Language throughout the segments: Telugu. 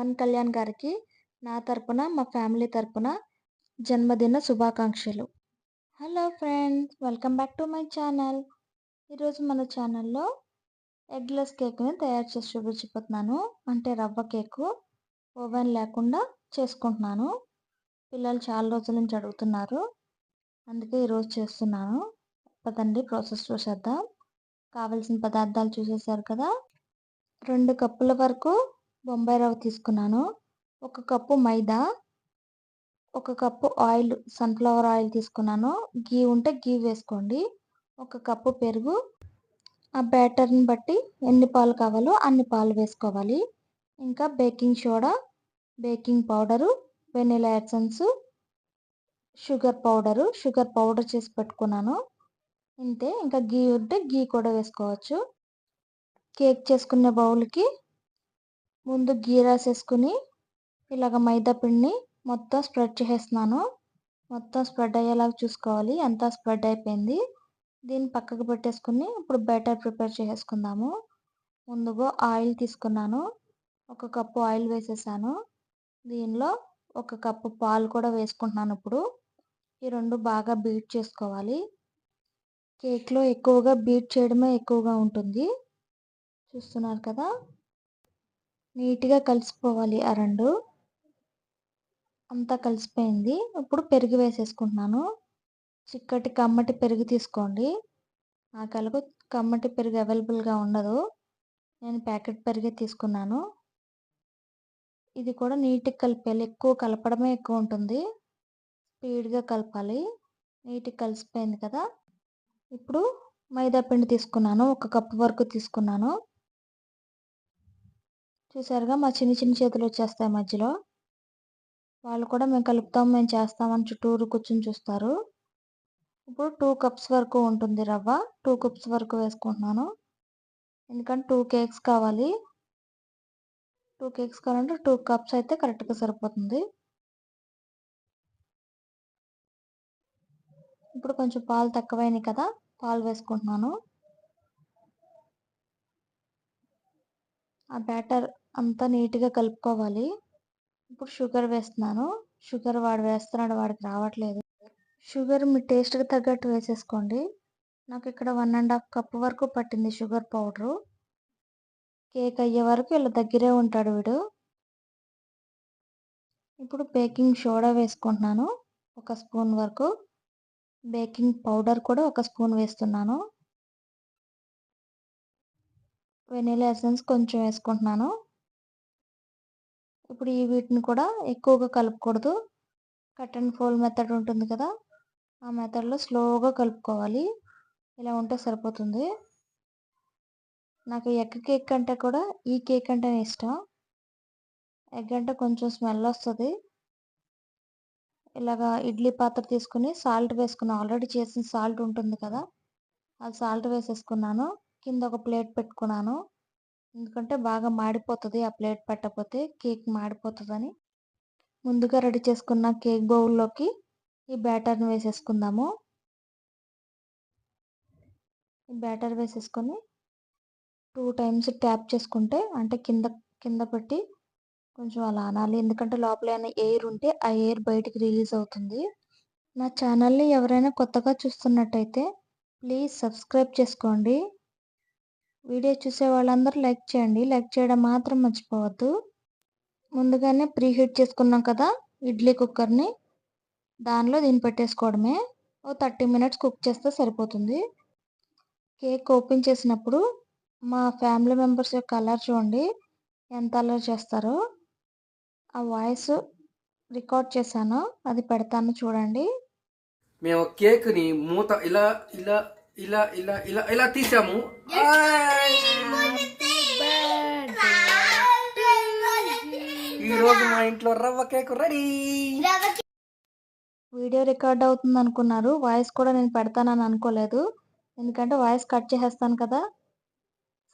పవన్ కళ్యాణ్ గారికి నా తరపున, మా ఫ్యామిలీ తరపున జన్మదిన శుభాకాంక్షలు. Hello friends, welcome back to my channel. ఈరోజు మన ఛానల్లో ఎగ్లెస్ కేక్ని తయారు చేసి చూపించిపోతున్నాను. అంటే రవ్వ కేకు ఓవెన్ లేకుండా చేసుకుంటున్నాను. పిల్లలు చాలా రోజుల నుంచి అడుగుతున్నారు, అందుకే ఈరోజు చేస్తున్నాను. పదండి ప్రాసెస్ చూసేద్దాం. కావలసిన పదార్థాలు చూసేసారు కదా. 2 కప్పుల వరకు బొంబాయి రవ్వ తీసుకున్నాను. 1 కప్పు మైదా, 1 కప్పు ఆయిల్, సన్ఫ్లవర్ ఆయిల్ తీసుకున్నాను. గీ ఉంటే గీ వేసుకోండి. 1 కప్పు పెరుగు. ఆ బ్యాటర్ని బట్టి ఎన్ని పాలు కావాలో అన్ని పాలు వేసుకోవాలి. ఇంకా baking soda, baking powder, vanilla essence, sugar powder చేసి పెట్టుకున్నాను. ఇంతే. ఇంకా గీ ఉంటే గీ కూడా వేసుకోవచ్చు. కేక్ చేసుకునే బౌల్కి ముందు గీ రాసేసుకుని ఇలాగ మైదా పిండిని మొత్తం స్ప్రెడ్ చేసేస్తున్నాను. మొత్తం స్ప్రెడ్ అయ్యేలాగా చూసుకోవాలి. అంతా స్ప్రెడ్ అయిపోయింది. దీన్ని పక్కకు పెట్టేసుకుని ఇప్పుడు బ్యాటర్ ప్రిపేర్ చేసేసుకుందాము. ముందుగా ఆయిల్ తీసుకున్నాను. 1 కప్పు ఆయిల్ వేసేసాను. దీనిలో 1 కప్పు పాలు కూడా వేసుకుంటున్నాను. ఇప్పుడు ఈ 2 బాగా బీట్ చేసుకోవాలి. కేక్లో ఎక్కువగా బీట్ చేయడమే ఎక్కువగా ఉంటుంది. చూస్తున్నారు కదా, నీట్గా కలిసిపోవాలి. ఆ 2 అంతా కలిసిపోయింది. ఇప్పుడు పెరుగు వేసేసుకుంటున్నాను. చిక్కటి కమ్మటి పెరుగు తీసుకోండి. నాకు కమ్మటి పెరుగు అవైలబుల్గా ఉండదు. నేను ప్యాకెట్ పెరుగే తీసుకున్నాను. ఇది కూడా నీట్గా కలిపేయాలి. ఎక్కువ కలపడమే ఎక్కువ ఉంటుంది. స్పీడ్గా కలపాలి. నీట్గా కలిసిపోయింది కదా. ఇప్పుడు మైదా పిండి తీసుకున్నాను. 1 కప్పు వరకు తీసుకున్నాను. చూసారుగా, మా చిన్న చేతులు వచ్చేస్తాయి మధ్యలో. వాళ్ళు కూడా మేము కలుపుతాం, మేము చేస్తామని చుట్టూరు కూర్చొని చూస్తారు. ఇప్పుడు 2 కప్స్ వరకు ఉంటుంది రవ్వ. 2 కప్స్ వరకు వేసుకుంటున్నాను. ఎందుకంటే 2 కేక్స్ కావాలి. 2 కేక్స్ కావాలంటే 2 కప్స్ అయితే కరెక్ట్గా సరిపోతుంది. ఇప్పుడు కొంచెం పాలు తక్కువైనాయి కదా, పాలు వేసుకుంటున్నాను. ఆ బ్యాటర్ అంతా నీట్గా కలుపుకోవాలి. ఇప్పుడు షుగర్ వేస్తున్నాను. షుగర్ వాడు వేస్తున్నాడు, వాడికి రావట్లేదు. షుగర్ మీ టేస్ట్కి తగ్గట్టు వేసేసుకోండి. నాకు ఇక్కడ 1½ కప్పు వరకు పట్టింది షుగర్ పౌడరు. కేక్ అయ్యే వరకు ఇలా దగ్గరే ఉంటాడు వీడు. ఇప్పుడు బేకింగ్ సోడా వేసుకుంటున్నాను. 1 స్పూన్ వరకు. బేకింగ్ పౌడర్ కూడా 1 స్పూన్ వేస్తున్నాను. వెనిలా ఎసెన్స్ కొంచెం వేసుకుంటున్నాను. ఇప్పుడు వీటిని కూడా ఎక్కువగా కలుపుకూడదు. కట్ అండ్ ఫోల్డ్ మెథడ్ ఉంటుంది కదా, ఆ మెథడ్లో స్లోగా కలుపుకోవాలి. ఇలా ఉంటే సరిపోతుంది. నాకు ఎగ్ కేక్ కంటే కూడా ఈ కేక్ అంటేనే ఇష్టం. ఎగ్ అంటే కొంచెం స్మెల్ వస్తుంది. ఇలాగా ఇడ్లీ పాత్ర తీసుకుని సాల్ట్ వేసుకున్నాను. ఆల్రెడీ చేసిన సాల్ట్ ఉంటుంది కదా, అది సాల్ట్ వేసేసుకున్నాను. కింద ఒక ప్లేట్ పెట్టుకున్నాను. ఎందుకంటే బాగా మాడిపోతుంది ఆ ప్లేట్ పెట్టకపోతే, కేక్ మాడిపోతుందని. ముందుగా రెడీ చేసుకున్న కేక్ బౌల్లోకి ఈ బ్యాటర్ని వేసేసుకుందాము. ఈ బ్యాటర్ వేసేసుకొని 2 టైమ్స్ ట్యాప్ చేసుకుంటే, అంటే కింద పెట్టి కొంచెం అలా అనాలి. ఎందుకంటే లోపల ఏమైనా ఎయిర్ ఉంటే ఆ ఎయిర్ బయటికి రిలీజ్ అవుతుంది. నా ఛానల్ని ఎవరైనా కొత్తగా చూస్తున్నట్టయితే ప్లీజ్ సబ్స్క్రైబ్ చేసుకోండి. వీడియో చూసే వాళ్ళందరూ లైక్ చేయండి. లైక్ చేయడం మాత్రం మర్చిపోవద్దు. ముందుగానే ప్రీ హీట్ చేసుకున్నాం కదా ఇడ్లీ కుక్కర్ని, దానిలో దీన్ని పెట్టేసుకోవడమే. ఓ 30 మినిట్స్ కుక్ చేస్తే సరిపోతుంది. కేక్ ఓపెన్ చేసినప్పుడు మా ఫ్యామిలీ మెంబర్స్ యొక్క అల్లరి చూడండి, ఎంత అల్లరి చేస్తారో. ఆ వాయిస్ రికార్డ్ చేశాను, అది పెడతాను చూడండి. మేము కేక్ని మూత ఇలా ఇలా ఇలా ఇలా ఇలా ఇలా తీసాము. ఈరోజు మా ఇంట్లో రవ్వ కేక్ రెడీ. వీడియో రికార్డ్ అవుతుంది అనుకున్నారు, వాయిస్ కూడా నేను పెడతానని అనుకోలేదు. ఎందుకంటే వాయిస్ కట్ చేసేస్తాను కదా.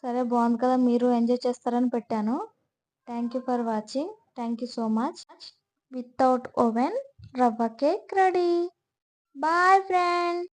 సరే, బాగుంది కదా, మీరు ఎంజాయ్ చేస్తారని పెట్టాను. Thank you for watching. Thank you so much. Without oven రవ్వ కేక్ రెడీ. Bye friends.